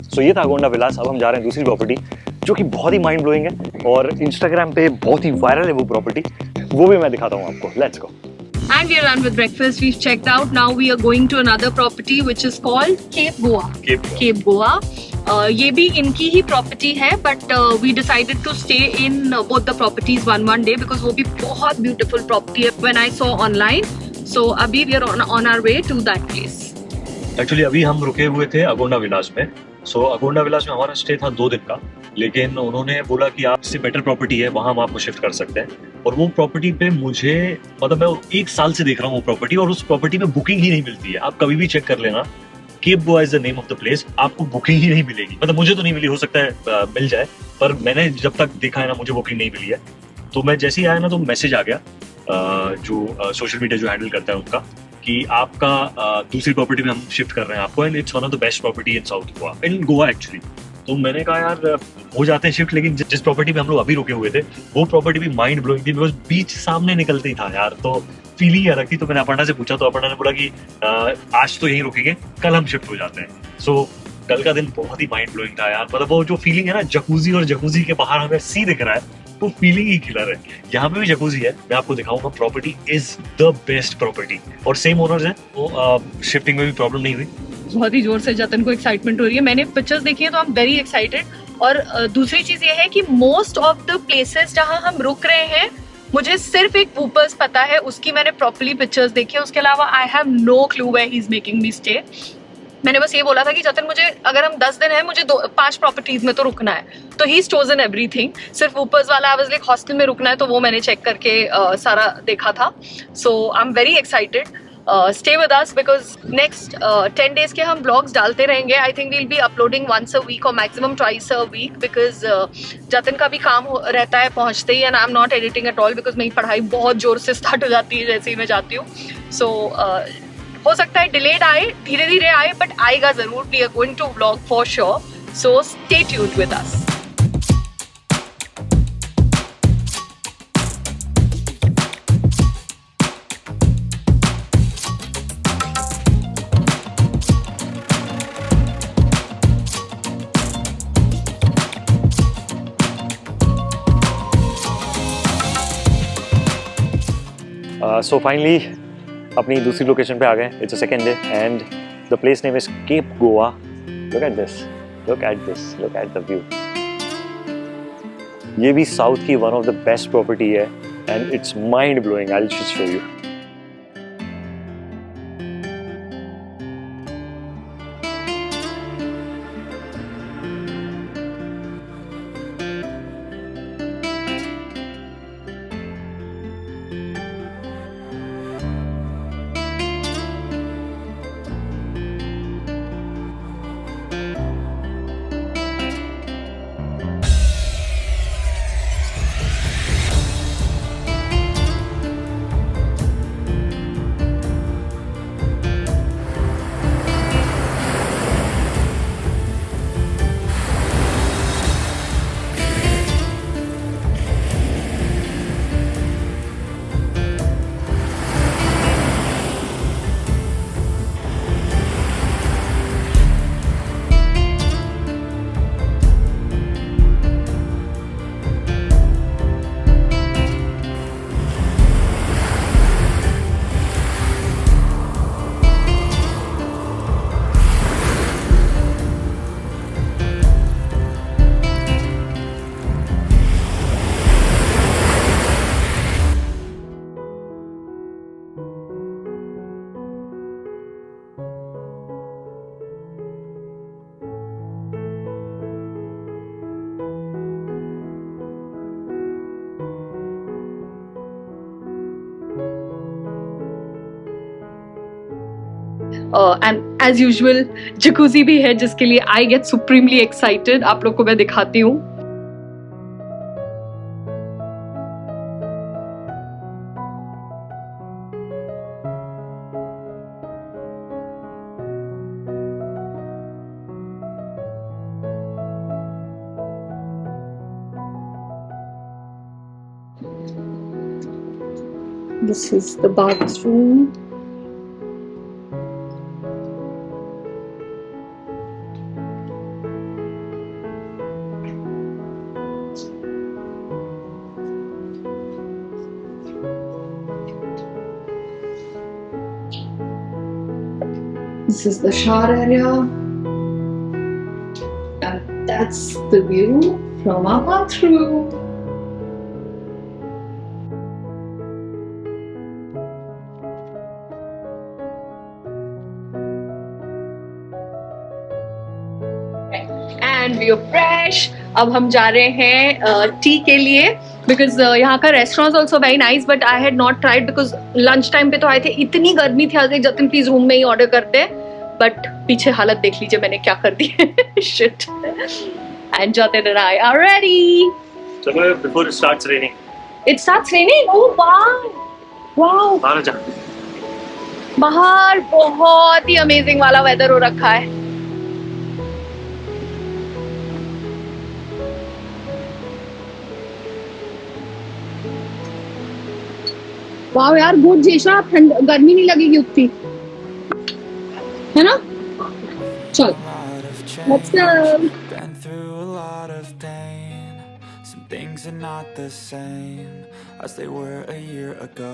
सो ये था अगोंडा विलास। अब हम जा रहे हैं दूसरी प्रॉपर्टी जो कि बहुत ही माइंड ब्लोइंग है और इंस्टाग्राम पे बहुत ही वायरल है वो प्रॉपर्टी, वो भी मैं दिखाता हूँ आपको। Let's go. And we are done with breakfast. We've checked out. Now we are going to another property which is called Cape Goa. Cape Goa. ये भी इनकी ही प्रॉपर्टी है, but we decided to stay in both the properties one day because वो भी बहुत beautiful property है when I saw online. So अभी we are on our way to that place. Actually अभी हम रुके हुए थे अगोंडा विलास में। सो अगोंडा विलास में हमारा स्टे था 2 दिन का, लेकिन उन्होंने बोला कि आप इससे बेटर प्रॉपर्टी है, वहाँ हम आपको शिफ्ट कर सकते हैं। और वो प्रॉपर्टी पे मुझे मतलब मैं 1 साल से देख रहा हूँ वो प्रॉपर्टी, और उस प्रॉपर्टी में बुकिंग ही नहीं मिलती है। आप कभी भी चेक कर लेना, Cape Goa is the name of the place, आपको बुकिंग ही नहीं मिलेगी। मतलब मुझे तो नहीं मिली, हो सकता है मिल जाए, पर मैंने जब तक देखा है ना मुझे बुकिंग नहीं मिली है। तो मैं जैसे ही आया ना तो मैसेज आ गया जो सोशल मीडिया जो हैंडल करता है उनका, कि आपका दूसरी प्रॉपर्टी में हम शिफ्ट कर रहे हैं आपको, and it's one of the best property in south Goa, in Goa actually. तो मैंने कहा यार हो जाते हैं शिफ्ट, लेकिन जिस प्रॉपर्टी में हम लोग अभी रुके हुए थे वो प्रॉपर्टी भी माइंड ब्लोइंग थी, बिकॉज बीच सामने निकलते ही था यार, तो फीलिंग अलग थी। तो मैंने अपर्णा से पूछा, तो अपर्णा ने बोला कि आज तो यहीं रुकेंगे, कल हम शिफ्ट हो जाते हैं। सो कल का दिन बहुत ही माइंड ब्लोइंग था यार। मतलब वो जो फीलिंग है ना, जकूजी और जकूजी के बाहर हमें सी दिख रहा है, वो फीलिंग ही किलर है। यहाँ पे भी जकूजी है, मैं आपको दिखाऊंगा। Property is the best property, और सेम ओनर्स हैं, वो शिफ्टिंग में भी प्रॉब्लम नहीं हुई। बहुत ही जोर से जतन को एक्साइटमेंट हो रही है। मैंने पिक्चर्स देखी है तो आई एम वेरी एक्साइटेड। और दूसरी चीज ये है कि मोस्ट ऑफ द प्लेसेस जहां हम रुक रहे हैं, मुझे सिर्फ एक वूपर्स पता है, उसकी मैंने प्रॉपर्ली पिक्चर्स देखी है। उसके अलावा I have no clue where he is making me stay. मैंने बस ये बोला था कि जतन मुझे अगर हम 10 दिन है, मुझे 5 प्रॉपर्टीज में तो रुकना है। तो ही चोजन एवरीथिंग। सिर्फ ऊपर्स वाला आई वाज लाइक हॉस्टल में रुकना है, तो वो मैंने चेक करके सारा देखा था। So I am very excited. Stay with us because next 10 days के हम ब्लॉग्स डालते रहेंगे। I think we'll be uploading once a week और maximum twice a week because Jatan का भी काम रहता है पहुंचते ही, and I am not editing at all because मेरी पढ़ाई बहुत जोर से स्टार्ट हो जाती है जैसे ही मैं जाती हूँ। सो हो सकता है डिलेड आए, धीरे धीरे आए, बट आएगा जरूर। We are going to vlog for sure, so stay tuned with us. So finally अपनी दूसरी लोकेशन पे आ गए। It's a second day and the place name is Cape Goa. Look at this, look at this, look at the view. ये भी south की one of the best property है and it's mind blowing. I will just show you. And as usual jacuzzi भी है, जिसके लिए I get supremely excited. आप लोग को मैं दिखाती हूँ। This is the bathroom. This is the shower area. And that's the view from our bathroom. And we are fresh. अब हम जा रहे हैं टी के लिए बिकॉज यहाँ का restaurant also very nice but I had not tried because lunch time पे तो आए थे, इतनी गर्मी थी। आज जतिन प्लीज रूम में ही ऑर्डर करते, बट पीछे हालत देख लीजिए मैंने क्या कर दी है। Shit. And Jatin and I are ready. चलो before it starts raining. It starts raining? Oh wow wow, बाहर जा। बाहर बहुत ही अमेजिंग वाला वेदर हो रखा है। वाह यार गुड जेशा, ठंड गर्मी नहीं लगेगी उतनी, है ना? चल let's go. Been through a lot of pain. Some things are not the same as they were a year ago,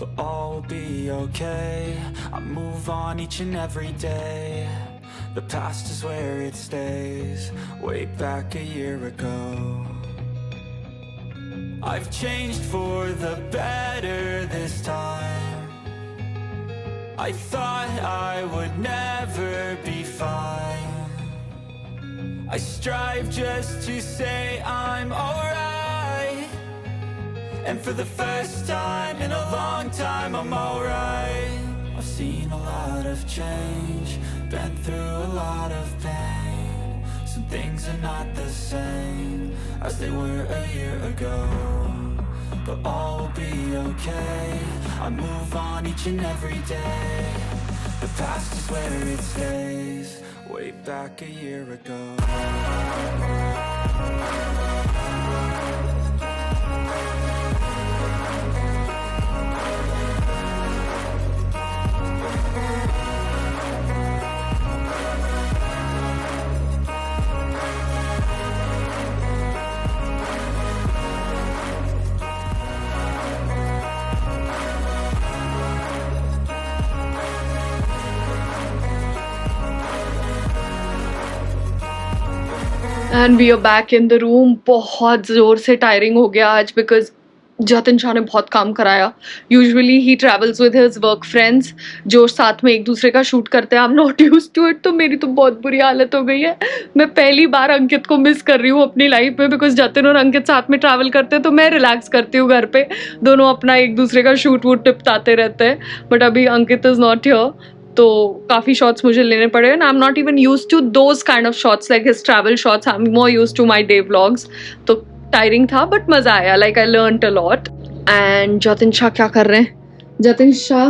but all will be okay. I move on each and every day. The past is where it stays, way back a year ago. I've changed for the better this time. I thought I would never be fine. I strive just to say I'm alright, and for the first time in a long time I'm alright. I've seen a lot of change, been through a lot of pain. Some things are not the same as they were a year ago, but all will be okay. I move on each and every day. The past is where it stays, way back a year ago. And we are back in the room. बहुत ज़ोर से tiring हो गया आज because Jatin Shah ने बहुत काम कराया। Usually he travels with his work friends जो साथ में एक दूसरे का शूट करते हैं। I am not used to it, तो मेरी तो बहुत बुरी हालत हो गई है। मैं पहली बार अंकित को मिस कर रही हूँ अपनी लाइफ में बिकॉज जतिन और अंकित साथ में ट्रैवल करते हैं तो मैं रिलैक्स करती हूँ घर पे, दोनों अपना एक दूसरे का शूट वूट टिपताते रहते हैं। बट अभी अंकित इज़ नॉट हियर तो काफ़ी शॉट्स मुझे लेने पड़े and I am not even used to those kind of shots like his travel shots. I am more used to my day vlogs. तो टायरिंग था बट मज़ा आया, like I learned a lot. And Jatin Shah क्या कर रहे हैं? जतिन शाह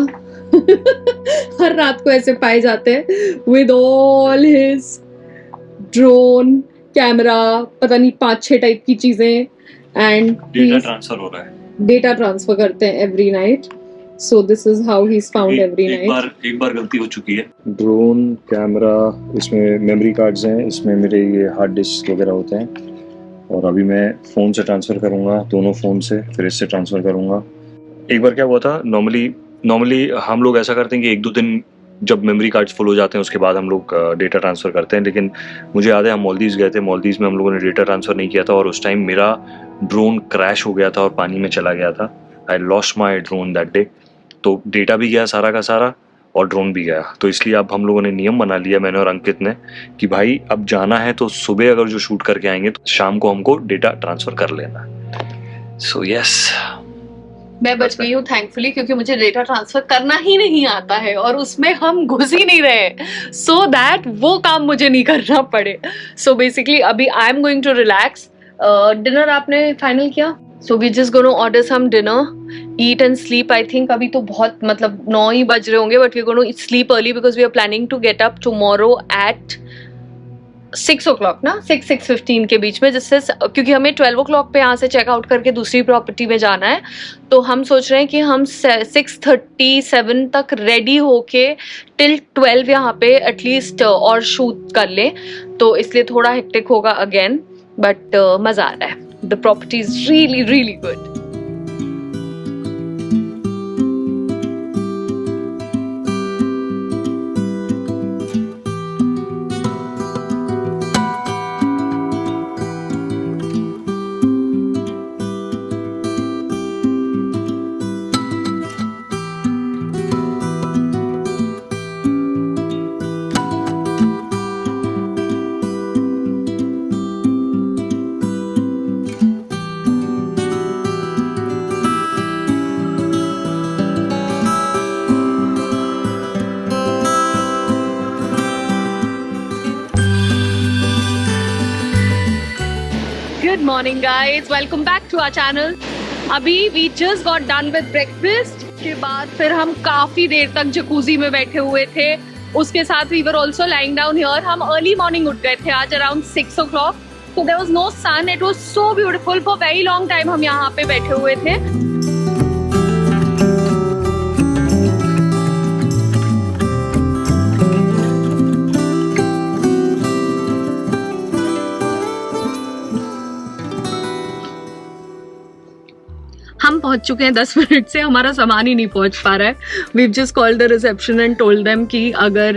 हर रात को ऐसे पाए जाते हैं with all his drone camera, पता नहीं 5-6 टाइप की चीज़ें, एंड डेटा ट्रांसफर हो रहा है, डेटा ट्रांसफर करते हैं every night. So this is how he's found every night. एक बार गलती हो चुकी है। ड्रोन कैमरा, इसमें मेमोरी कार्ड्स हैं, इसमें मेरे ये हार्ड डिस्क वगैरह होते हैं और अभी मैं फ़ोन से ट्रांसफ़र करूँगा, दोनों फ़ोन से, फिर इससे ट्रांसफ़र करूँगा। एक बार क्या हुआ था, नॉर्मली हम लोग ऐसा करते हैं कि 1-2 दिन जब मेमोरी कार्ड्स फुल हो जाते हैं उसके बाद हम लोग डेटा ट्रांसफ़र करते हैं। लेकिन मुझे याद है हम मालदीव्स गए थे, मालदीव्स में हम लोगों ने डेटा ट्रांसफ़र नहीं किया था और उस टाइम मेरा ड्रोन क्रैश हो गया था और पानी में चला गया था। I lost my drone that day. तो डेटा भी गया सारा का सारा और ड्रोन भी गया। तो इसलिए अब हम लोगों ने नियम बना लिया, मैंने और अंकित ने, कि भाई अब जाना है तो सुबह अगर जो शूट करके आएंगे तो शाम को हमको डेटा ट्रांसफ़र कर लेना। सो यस, मैं बच गई हूँ थैंकफुली क्योंकि मुझे डेटा ट्रांसफर करना ही नहीं आता है और उसमें हम घुस ही नहीं रहे सो दैट वो काम मुझे नहीं करना पड़े। सो बेसिकली अभी I am going to relax. Dinner आपने फाइनल किया? So we just gonna order some dinner, eat and sleep. I think अभी तो बहुत 9 ही बज रहे होंगे but we gonna sleep early because we are planning to get up tomorrow at 6 o'clock ना, 6-6:15 के बीच में, जिससे क्योंकि हमें 12 o'clock पे यहाँ से चेकआउट करके दूसरी प्रॉपर्टी में जाना है। तो हम सोच रहे हैं कि हम 6:37 तक रेडी होके टिल 12 यहाँ पे एटलीस्ट और शूट कर लें। तो इसलिए थोड़ा हेक्टिक होगा अगेन बट मज़ा आ रहा है। The property is really really good. Good morning guys, welcome back to our channel. अभी we just got done with breakfast. के बाद फिर हम काफी देर तक जकूजी में बैठे हुए थे. उसके साथ we were also lying down here. हम early morning उठ गए थे आज around 6 o'clock. So there was no sun. It was so beautiful. For very long time हम यहाँ पे बैठे हुए थे. हम पहुंच चुके हैं 10 मिनट से, हमारा सामान ही नहीं पहुंच पा रहा है. We've just called the reception and told them कि अगर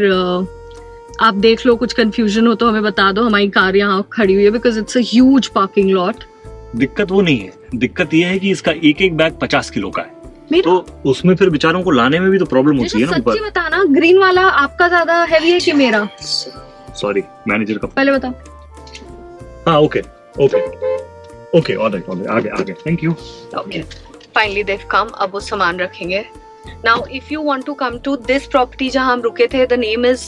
आप देख लो कुछ कंफ्यूजन हो तो हमें बता दो, हमारी कार यहाँ खड़ी हुई है because it's a huge parking lot. दिक्कत वो नहीं है, दिक्कत ये है कि इसका एक एक बैग 50 किलो का है, तो उसमें फिर बेचारों को लाने में भी तो प्रॉब्लम होती है ना. सच्ची बताना, ग्रीन वाला आपका ज्यादा हैवी है कि मेरा? सॉरी मैनेजर का पहले बताओ. हाँ ओके ऑलराइट आगे thank you. Okay. Finally they've come. अब वो सामान रखेंगे. Now if you want to come to this property जहाँ हम रुके थे, the name is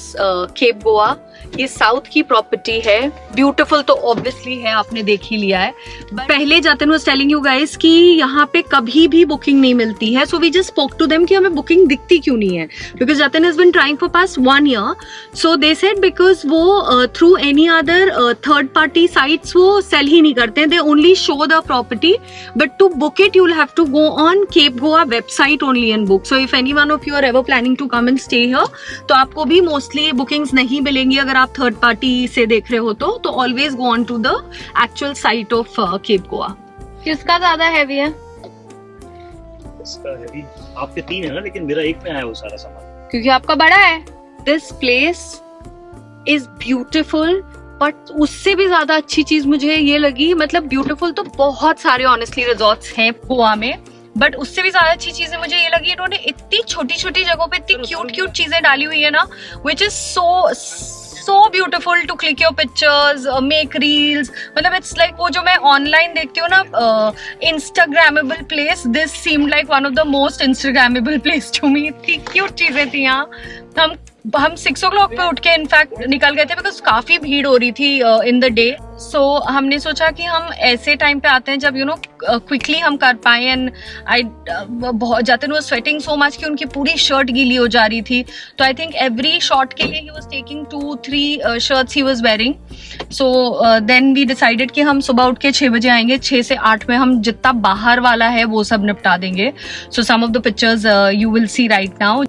Cape Goa. ये साउथ की प्रॉपर्टी है. ब्यूटीफुल तो ऑब्वियसली है, आपने देख ही लिया है. पहले Jatin was telling you guys कि यहाँ पे कभी भी बुकिंग नहीं मिलती है. So we just spoke to them कि हमें बुकिंग दिखती क्यों नहीं है, because Jatin has been trying for past 1 year. So they said because वो through any other third party sites वो सेल ही नहीं करते. दे only show the property, but to book it you will have to go on Cape Goa website only and book. So if any one of you are ever planning to come and stay here, तो आपको भी mostly bookings नहीं मिलेंगी अगर आप third party से देख रहे हो तो always go on to the actual site of Cape Goa. किसका ज्यादा हैवी है? इसका हैवी आपके 3 है ना, लेकिन मेरा एक में आया वो सारा सामान क्योंकि आपका बड़ा है. This place is beautiful, but उससे भी ज्यादा अच्छी चीज मुझे ये लगी, मतलब ब्यूटिफुल तो बहुत सारे ऑनेस्टली रिजॉर्ट्स हैं गोवा में, बट उससे भी ज्यादा अच्छी चीजें मुझे ये लगी, इन्होंने इतनी छोटी छोटी जगहों पे इतनी क्यूट चीजें डाली हुई है ना, which is so beautiful to click your pictures, make reels. मतलब it's like वो जो मैं ऑनलाइन देखती हूँ ना Instagrammable place, this seemed like one of the most Instagrammable place to me. इतनी क्यूट चीजें थी यहाँ. हम 6 o'clock पे उठ के इनफैक्ट निकल गए थे बिकॉज काफी भीड़ हो रही थी इन द डे. सो हमने सोचा कि हम ऐसे टाइम पे आते हैं जब यू नो क्विकली हम कर पाए. एंड आई बहुत Jatin was sweating so much कि उनकी पूरी शर्ट गीली हो जा रही थी. तो आई थिंक एवरी शॉट के लिए he was taking 2-3 shirts he was wearing. So then we decided कि हम सुबह उठ के 6 बजे आएंगे. 6 से 8 में हम जितना बाहर वाला है वो सब निपटा देंगे. So some of the pictures you will see right now.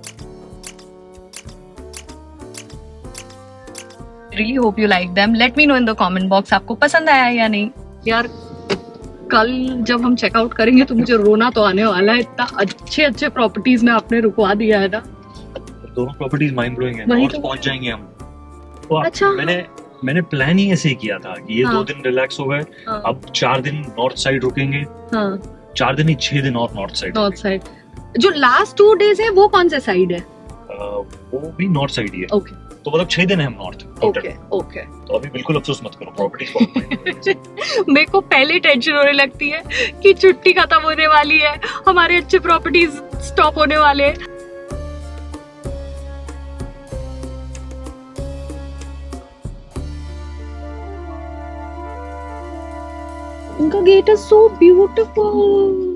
Really hope you like them. Let me know in the comment box आपको पसंद आया या नहीं. यार कल जब हम चेकआउट करेंगे तो मुझे रोना तो आने वाला है. इतना अच्छे प्रॉपर्टीज में आपने रुकवा दिया है ना. दोनों प्रॉपर्टीज माइंड ब्लोइंग है. नॉर्थ पहुंच जाएंगे हम. तो अच्छा. मैंने प्लान ही ऐसे ही किया था कि ये 2 दिन रिलैक्स हो गए. अब 4 दिन नॉर्थ साइड रुकेंगे. 4 दिन ही 6 दिन और नॉर्थ साइड. जो लास्ट 2 डेज है वो कौन से साइड है? वो भी नॉर्थ साइड ही है. ओके. तो मतलब 6 दिन है हम नॉर्थ. ओके. तो अभी बिल्कुल अफसोस मत करो प्रॉपर्टीज को. मेरे को पहले टेंशन होने लगती है कि छुट्टी खत्म होने वाली है, हमारे अच्छे प्रॉपर्टीज स्टॉप होने वाले हैं. उनका गेट इज सो ब्यूटीफुल.